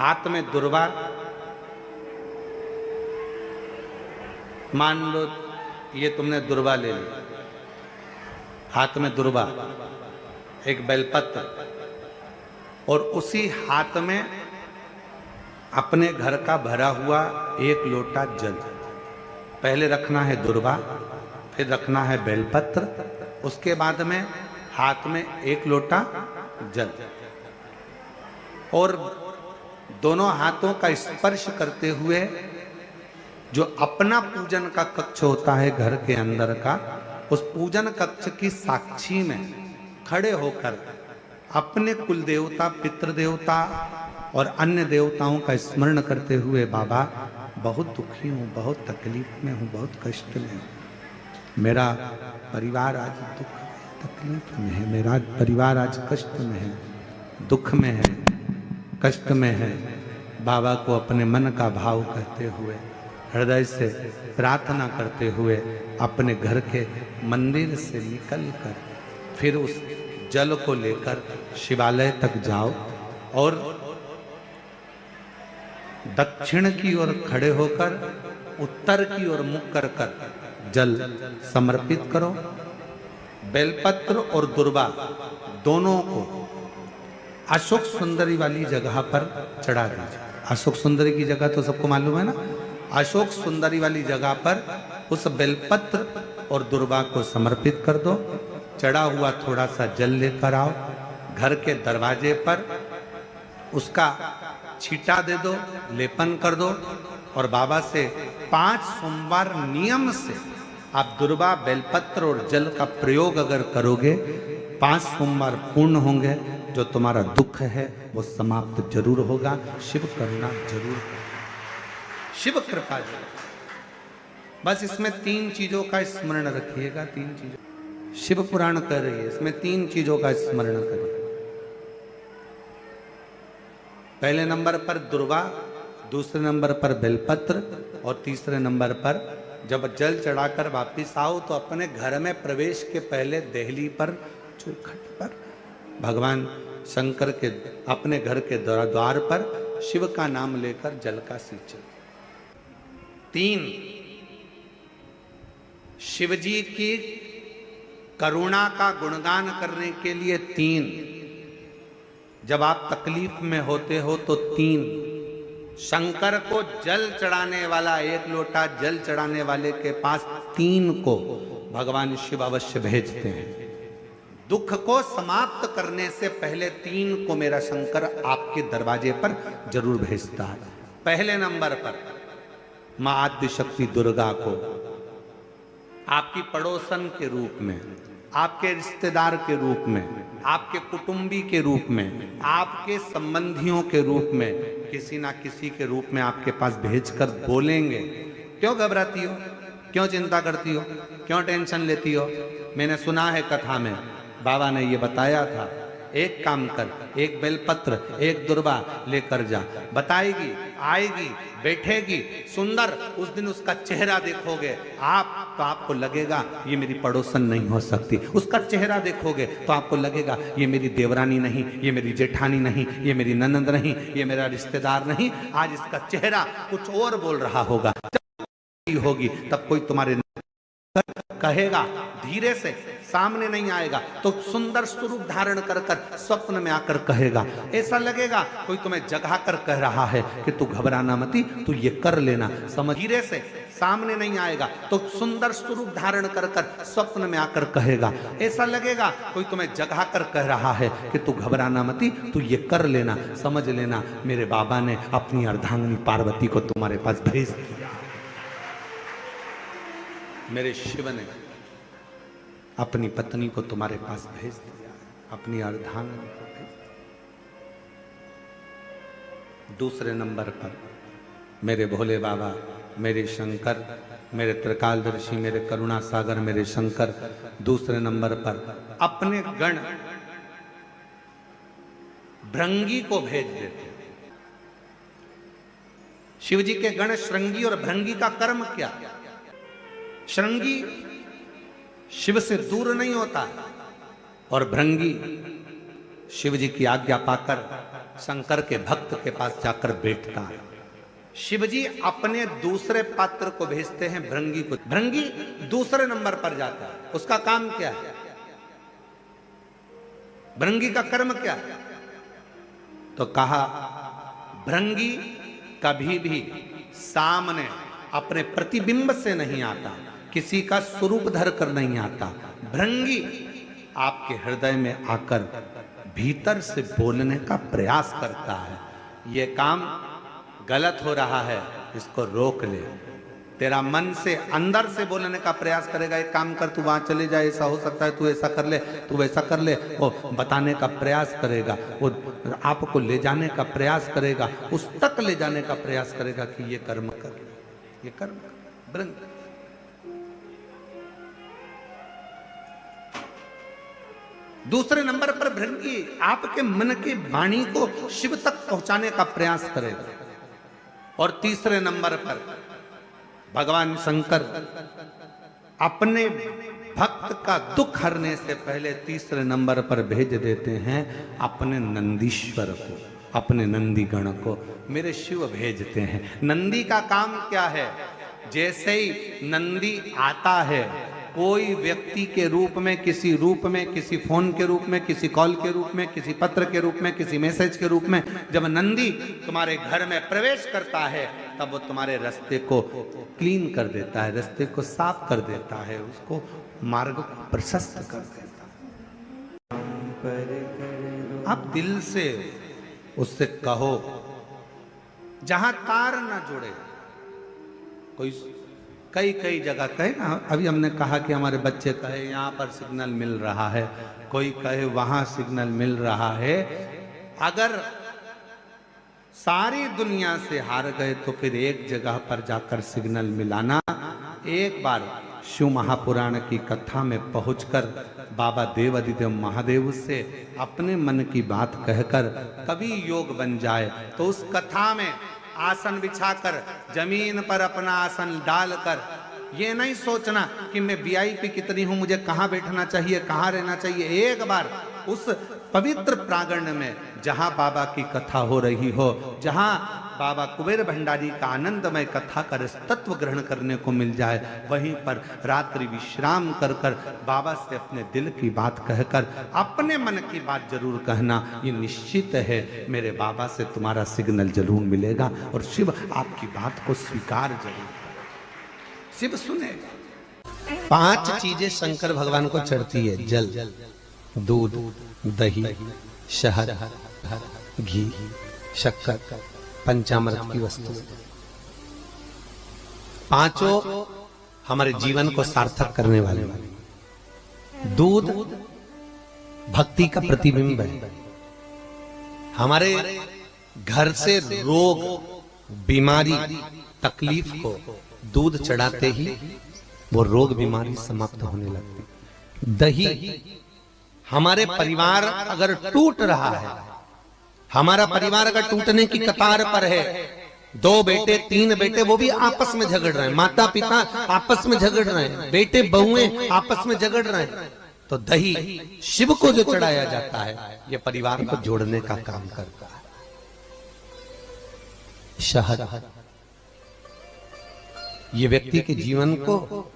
हाथ में दुर्वा, मान लो ये तुमने दुर्वा ले ली, हाथ में दुर्वा, एक बेलपत्र, और उसी हाथ में अपने घर का भरा हुआ एक लोटा जल। पहले रखना है दुर्वा, फिर रखना है बेलपत्र, उसके बाद में हाथ में एक लोटा जल, और दोनों हाथों का स्पर्श करते हुए जो अपना पूजन का कक्ष होता है घर के अंदर का, उस पूजन कक्ष की साक्षी में खड़े होकर अपने कुल देवता, पितृ देवता और अन्य देवताओं का स्मरण करते हुए, बाबा बहुत दुखी हूँ, बहुत तकलीफ में हूँ, बहुत कष्ट में हूँ, मेरा परिवार आज दुख तकलीफ में है, मेरा परिवार आज कष्ट में है, दुख में है, कष्ट में है। बाबा को अपने मन का भाव कहते हुए, हृदय से प्रार्थना करते हुए अपने घर के मंदिर से निकल कर फिर उस जल को लेकर शिवालय तक जाओ और दक्षिण की ओर खड़े होकर उत्तर की ओर मुख कर कर जल समर्पित करो। बेलपत्र और दुर्वा दोनों को अशोक सुंदरी वाली जगह पर चढ़ा दीजिए। अशोक सुंदरी की जगह तो सबको मालूम है ना। अशोक सुंदरी वाली जगह पर उस बेलपत्र और दुर्वा को समर्पित कर दो। चढ़ा हुआ थोड़ा सा जल लेकर आओ, घर के दरवाजे पर उसका छींटा दे दो, लेपन कर दो, और बाबा से 5 सोमवार नियम से आप दुर्वा, बेलपत्र और जल का प्रयोग अगर करोगे, 5 सोमवार पूर्ण होंगे, जो तुम्हारा दुख है वो समाप्त जरूर होगा। शिव करुणा जरूर, शिव कृपा जरूर। बस इसमें 3 चीजों का स्मरण रखिएगा। 3 चीजों शिव पुराण कर रही है, इसमें 3 चीजों का स्मरण करिए। पहले नंबर पर दुर्वा, दूसरे नंबर पर बेलपत्र, और तीसरे नंबर पर जब जल चढ़ाकर वापिस आओ तो अपने घर में प्रवेश के पहले देहली पर, चौखट पर भगवान शंकर के अपने घर के द्वार पर शिव का नाम लेकर जल का सिंचन। 3 शिवजी की करुणा का गुणगान करने के लिए 3, जब आप तकलीफ में होते हो तो 3, शंकर को जल चढ़ाने वाला, 1 लोटा जल चढ़ाने वाले के पास 3 को भगवान शिव अवश्य भेजते हैं। दुख को समाप्त करने से पहले 3 को मेरा शंकर आपके दरवाजे पर जरूर भेजता है। पहले नंबर पर मां आद्य शक्ति दुर्गा को आपकी पड़ोसन के रूप में, आपके रिश्तेदार के रूप में, आपके कुटुंबी के रूप में, आपके संबंधियों के रूप में, किसी ना किसी के रूप में आपके पास भेजकर बोलेंगे, क्यों घबराती हो, क्यों चिंता करती हो, क्यों टेंशन लेती हो। मैंने सुना है कथा में, बाबा ने ये बताया था, एक काम कर, 1 बेलपत्र, 1 दुर्वा लेकर जा, बताएगी, आएगी, बैठेगी, सुंदर, उस दिन उसका चेहरा देखोगे आप तो आपको लगेगा ये मेरी पड़ोसन नहीं हो सकती। उसका चेहरा देखोगे तो आपको लगेगा ये मेरी देवरानी नहीं, ये मेरी जेठानी नहीं, ये मेरी ननंद नहीं, ये मेरा रिश्तेदार नहीं। आज इसका चेहरा कुछ और बोल रहा होगा, होगी तब कोई तुम्हारे कहेगा, धीरे से सामने नहीं आएगा तो सुंदर स्वरूप धारण कर कर स्वप्न में आकर कहेगा। ऐसा लगेगा कोई तुम्हें जगा कर कह रहा है कि तू घबराना मती, तू ये कर लेना, समझ। धीरे से सामने नहीं आएगा तो सुंदर स्वरूप धारण कर कर स्वप्न में आकर कहेगा। ऐसा लगेगा कोई तुम्हें जगा कर कह रहा है कि तू घबराना मती, तू ये कर लेना, समझ लेना मेरे बाबा ने अपनी अर्धांगिनी पार्वती को तुम्हारे पास भेज दिया। मेरे शिव ने अपनी पत्नी को तुम्हारे पास भेज दिया, अपनी अर्धांगिनी को भेज दिया। दूसरे नंबर पर मेरे भोले बाबा, मेरे शंकर, मेरे त्रिकालदर्शी, मेरे करुणा सागर, मेरे शंकर दूसरे नंबर पर अपने गण भृंगी को भेज देते। शिवजी के गण श्रृंगी और भृंगी का कर्म क्या? श्रृंगी शिव से दूर नहीं होता और भृंगी शिव जी की आज्ञा पाकर शंकर के भक्त के पास जाकर बैठता है। शिवजी अपने दूसरे पात्र को भेजते हैं भृंगी को। भृंगी दूसरे नंबर पर जाता है। उसका काम क्या है? भृंगी का कर्म क्या है? तो कहा भृंगी कभी भी सामने अपने प्रतिबिंब से नहीं आता, किसी का स्वरूप धर कर नहीं आता। भृंगी आपके हृदय में आकर भीतर से बोलने का प्रयास करता है। ये काम गलत हो रहा है, इसको रोक ले। तेरा मन से अंदर से बोलने का प्रयास करेगा, एक काम कर, तू वहां चले जाए, ऐसा हो सकता है, तू ऐसा कर ले, तू वैसा कर ले। वो बताने का प्रयास करेगा, वो आपको ले जाने का प्रयास करेगा, उस तक ले जाने का प्रयास करेगा कि ये कर्म कर, ये कर्म कर। भृंग दूसरे नंबर पर भृंगी आपके मन की वाणी को शिव तक पहुंचाने का प्रयास करेगा। और तीसरे नंबर पर भगवान शंकर अपने भक्त का दुख हरने से पहले तीसरे नंबर पर भेज देते हैं अपने नंदीश्वर को, अपने नंदीगण को। मेरे शिव भेजते हैं। नंदी का काम क्या है? जैसे ही नंदी आता है, कोई व्यक्ति के रूप में, किसी रूप में, किसी फोन के रूप में, किसी कॉल के रूप में, किसी पत्र के रूप में, किसी मैसेज के रूप में, जब नंदी तुम्हारे घर में प्रवेश करता है तब वो तुम्हारे रास्ते को क्लीन कर देता है, रास्ते को साफ कर देता है, उसको मार्ग को प्रशस्त कर देता है। आप दिल से उससे कहो, जहां तार ना जुड़े। कई कई जगह कहे ना, अभी हमने कहा कि हमारे बच्चे कहे यहाँ पर सिग्नल मिल रहा है, कोई कहे वहां सिग्नल मिल रहा है। अगर सारी दुनिया से हार गए तो फिर एक जगह पर जाकर सिग्नल मिलाना। एक बार शिव महापुराण की कथा में पहुंचकर बाबा देवादिदेव महादेव से अपने मन की बात कहकर कभी योग बन जाए तो उस कथा में आसन बिछाकर जमीन पर अपना आसन डालकर ये नहीं सोचना कि मैं वीआईपी कितनी हूं, मुझे कहां बैठना चाहिए, कहां रहना चाहिए। एक बार उस पवित्र प्रांगण में जहां बाबा की कथा हो रही हो, जहां बाबा कुबेर भंडारी का आनंदमय कथा कर तत्व ग्रहण करने को मिल जाए, वहीं पर रात्रि विश्राम कर कर बाबा से अपने दिल की बात कहकर अपने मन की बात जरूर कहना। ये निश्चित है मेरे बाबा से तुम्हारा सिग्नल जरूर मिलेगा और शिव आपकी बात को स्वीकार जरूर, शिव सुनेगा। 5 चीजें शंकर भगवान को चढ़ती है: जल, दूध, दही, शहद, घी, शक्कर, पंचामृत की वस्तु। 5 हमारे जीवन को सार्थक करने वाले। दूध भक्ति का प्रतिबिंब है। हमारे घर से रोग, बीमारी, तकलीफ को दूध चढ़ाते ही वो रोग बीमारी समाप्त होने लगती। दही, हमारे परिवार अगर टूट रहा है, हमारा परिवार अगर टूटने की कतार पर है, 2 बेटे 3 बेटे वो भी आपस में झगड़ रहे हैं, माता पिता आपस में झगड़ रहे हैं, बेटे बहुएं आपस में झगड़ रहे हैं, तो दही शिव को जो चढ़ाया जाता है ये परिवार को जोड़ने का काम करता है। शहद, ये व्यक्ति के जीवन को,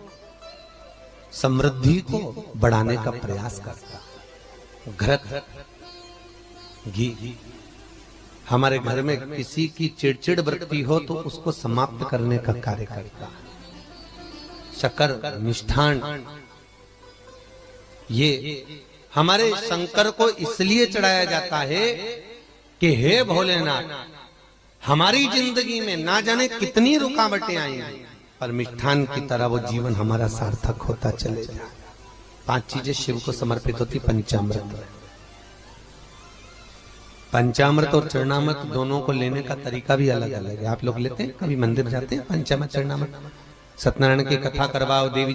समृद्धि को बढ़ाने का प्रयास करता है। घृत, घी, हमारे घर में किसी की चिड़चिड़ वृत्ति हो तो उसको समाप्त करने का कार्य करता है। शक्कर, मिष्ठान, ये हमारे शंकर को इसलिए चढ़ाया जाता है कि हे भोलेनाथ, हमारी जिंदगी में ना जाने कितनी रुकावटें आई हैं, पर मिष्ठान की तरह वो जीवन हमारा सार्थक होता चले जाए। 5 चीजें शिव को समर्पित होती। पंचामृत, पंचामृत और चरणामृत दोनों को लेने का तरीका भी अलग अलग है। आप लोग लेते हैं, कभी मंदिर जाते हैं, पंचामृत चरणामृत, सत्यनारायण की कथा करवाओ, देवी जी